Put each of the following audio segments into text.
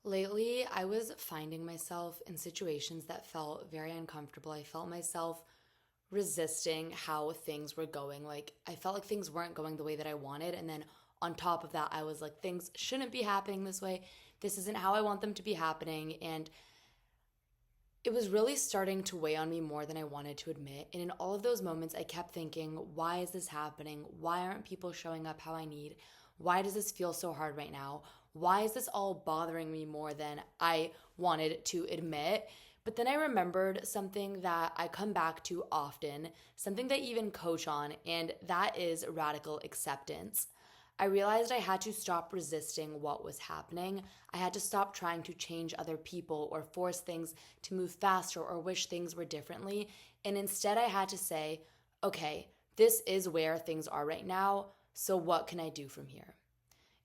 Lately, I was finding myself in situations that felt very uncomfortable. I felt myself resisting how things were going. Like, I felt like things weren't going the way that I wanted. And then on top of that, I was like, things shouldn't be happening this way. This isn't how I want them to be happening. And it was really starting to weigh on me more than I wanted to admit. And in all of those moments, I kept thinking, why is this happening? Why aren't people showing up how I need? Why does this feel so hard right now? Why is this all bothering me more than I wanted to admit? But then I remembered something that I come back to often, something that I even coach on, and that is radical acceptance. I realized I had to stop resisting what was happening. I had to stop trying to change other people or force things to move faster or wish things were differently. And instead, I had to say, okay, this is where things are right now. So, what can I do from here?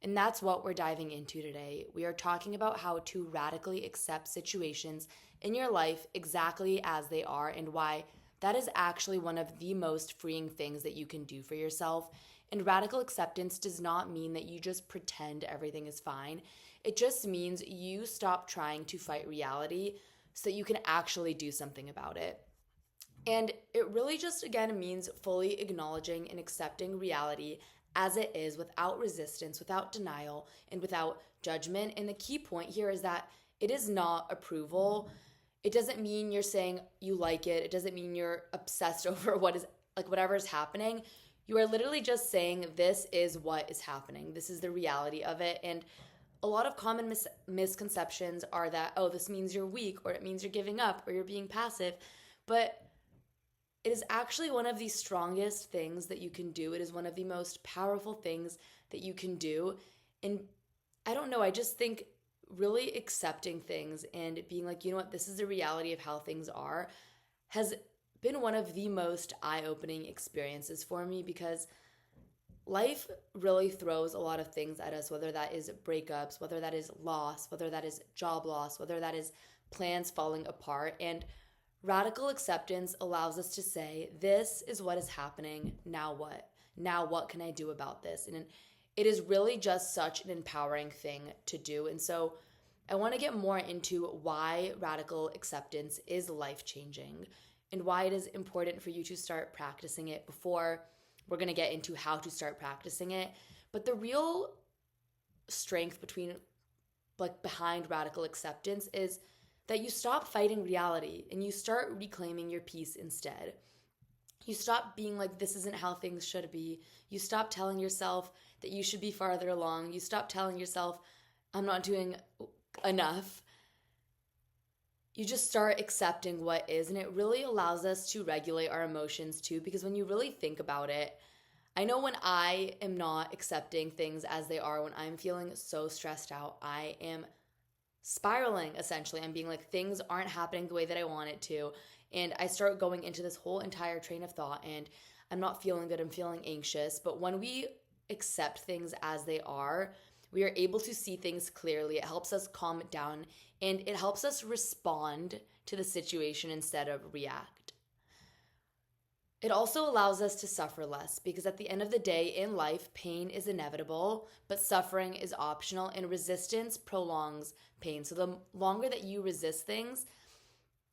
And that's what we're diving into today. We are talking about how to radically accept situations in your life exactly as they are and why that is actually one of the most freeing things that you can do for yourself. And radical acceptance does not mean that you just pretend everything is fine. It just means you stop trying to fight reality so that you can actually do something about it. And it really just, again, means fully acknowledging and accepting reality as it is without resistance, without denial, and without judgment. And the key point here is that it is not approval. It doesn't mean you're saying you like it. It doesn't mean you're obsessed over what is like whatever is happening. You are literally just saying this is what is happening. This is the reality of it. And a lot of common misconceptions are that, oh, this means you're weak or it means you're giving up or you're being passive. But it is actually one of the strongest things that you can do. It is one of the most powerful things that you can do. And I don't know, I just think really accepting things and being like, you know what, this is the reality of how things are has been one of the most eye-opening experiences for me because life really throws a lot of things at us, whether that is breakups, whether that is loss, whether that is job loss, whether that is plans falling apart. And radical acceptance allows us to say, this is what is happening. Now what? Now what can I do about this? And it is really just such an empowering thing to do. And so I want to get more into why radical acceptance is life changing and why it is important for you to start practicing it before we're going to get into how to start practicing it. But the real strength behind radical acceptance is that you stop fighting reality and you start reclaiming your peace instead. You stop being like, this isn't how things should be. You stop telling yourself that you should be farther along. You stop telling yourself, I'm not doing enough. You just start accepting what is, and it really allows us to regulate our emotions too, because when you really think about it, I know when I am not accepting things as they are, when I'm feeling so stressed out, I am spiraling essentially. I'm being like, things aren't happening the way that I want it to. And I start going into this whole entire train of thought and I'm not feeling good. I'm feeling anxious. But when we accept things as they are, we are able to see things clearly. It helps us calm it down and it helps us respond to the situation instead of react. It also allows us to suffer less because at the end of the day in life, pain is inevitable, but suffering is optional and resistance prolongs pain. So the longer that you resist things,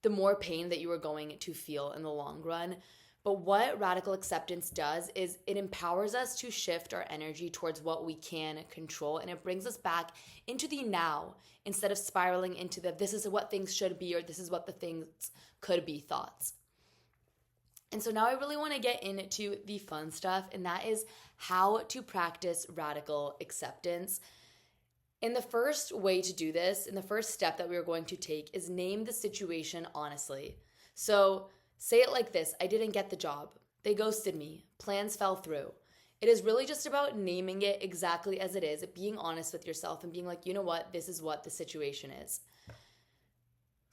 the more pain that you are going to feel in the long run. But what radical acceptance does is it empowers us to shift our energy towards what we can control, and it brings us back into the now instead of spiraling into the this is what things should be or this is what the things could be thoughts. And so now I really want to get into the fun stuff, and that is how to practice radical acceptance. And the first way to do this, and the first step that we are going to take, is name the situation honestly. So say it like this: I didn't get the job. They ghosted me. Plans fell through. It is really just about naming it exactly as it is, being honest with yourself and being like, you know what, this is what the situation is.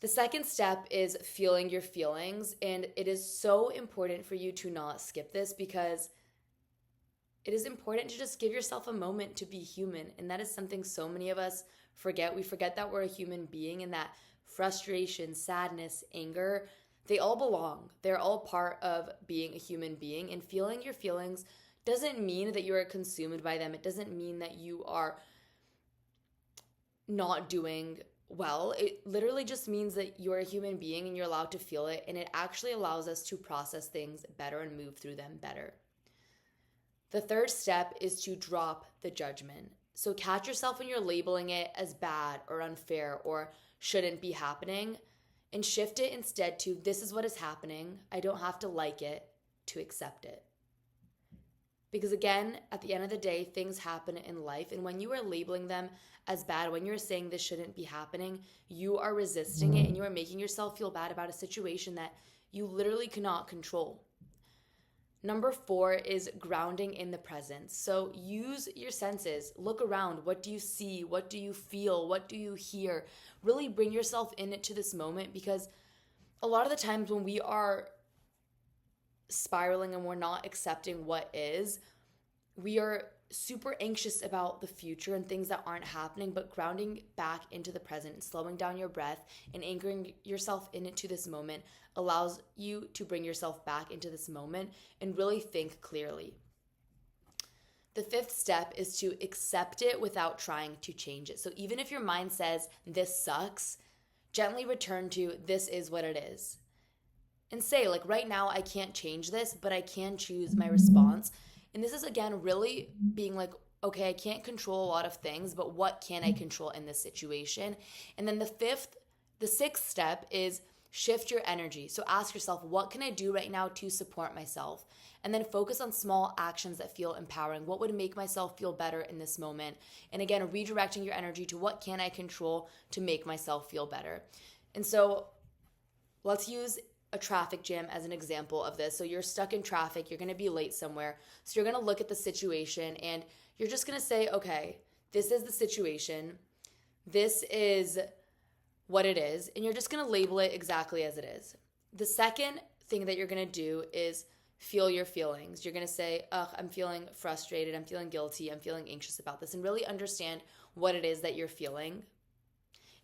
The second step is feeling your feelings, and it is so important for you to not skip this because it is important to just give yourself a moment to be human, and that is something so many of us forget. We forget that we're a human being and that frustration, sadness, anger, they all belong. They're all part of being a human being, and feeling your feelings doesn't mean that you are consumed by them. It doesn't mean that you are not doing well. It literally just means that you're a human being and you're allowed to feel it, and it actually allows us to process things better and move through them better. The third step is to drop the judgment. So catch yourself when you're labeling it as bad or unfair or shouldn't be happening, and shift it instead to this is what is happening. I don't have to like it to accept it. Because again, at the end of the day, things happen in life. And when you are labeling them as bad, when you're saying this shouldn't be happening, you are resisting it and you are making yourself feel bad about a situation that you literally cannot control. Number 4 is grounding in the present. So use your senses. Look around. What do you see? What do you feel? What do you hear? Really bring yourself into this moment, because a lot of the times when we are spiraling and we're not accepting what is, we are super anxious about the future and things that aren't happening. But grounding back into the present and slowing down your breath and anchoring yourself into this moment allows you to bring yourself back into this moment and really think clearly. The 5th step is to accept it without trying to change it. So even if your mind says this sucks, gently return to this is what it is. And say, like, right now I can't change this, but I can choose my response. And this is, again, really being like, okay, I can't control a lot of things, but what can I control in this situation? And then the 6th step is shift your energy. So ask yourself, what can I do right now to support myself? And then focus on small actions that feel empowering. What would make myself feel better in this moment? And again, redirecting your energy to what can I control to make myself feel better? And so let's use a traffic jam as an example of this. So you're stuck in traffic, you're going to be late somewhere. So you're going to look at the situation and you're just going to say, okay, this is the situation. This is what it is. And you're just going to label it exactly as it is. The second thing that you're going to do is feel your feelings. You're going to say, I'm feeling frustrated. I'm feeling guilty. I'm feeling anxious about this, and really understand what it is that you're feeling.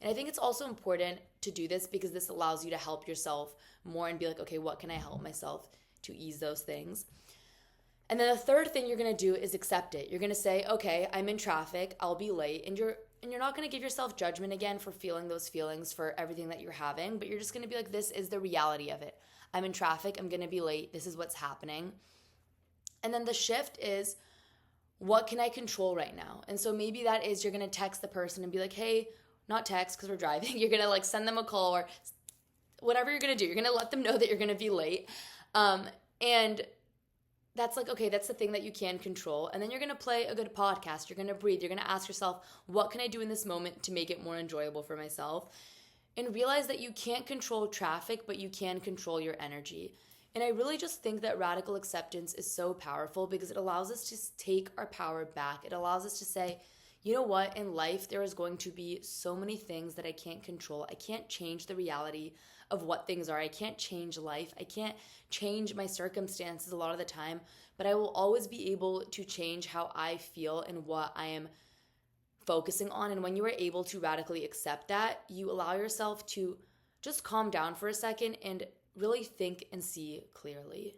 And I think it's also important to do this because this allows you to help yourself more and be like, okay, what can I help myself to ease those things? And then the third thing you're going to do is accept it. You're going to say, okay, I'm in traffic, I'll be late. And you're not going to give yourself judgment again for feeling those feelings, for everything that you're having, but you're just going to be like, this is the reality of it. I'm in traffic, I'm going to be late, this is what's happening. And then the shift is, what can I control right now? And so maybe that is you're going to text the person and be like, hey, not text because we're driving. You're going to like send them a call or whatever you're going to do. You're going to let them know that you're going to be late. And that's like, okay, that's the thing that you can control. And then you're going to play a good podcast. You're going to breathe. You're going to ask yourself, what can I do in this moment to make it more enjoyable for myself? And realize that you can't control traffic, but you can control your energy. And I really just think that radical acceptance is so powerful because it allows us to take our power back. It allows us to say, you know what, in life, there is going to be so many things that I can't control. I can't change the reality of what things are. I can't change life. I can't change my circumstances a lot of the time, but I will always be able to change how I feel and what I am focusing on. And when you are able to radically accept that, you allow yourself to just calm down for a second and really think and see clearly.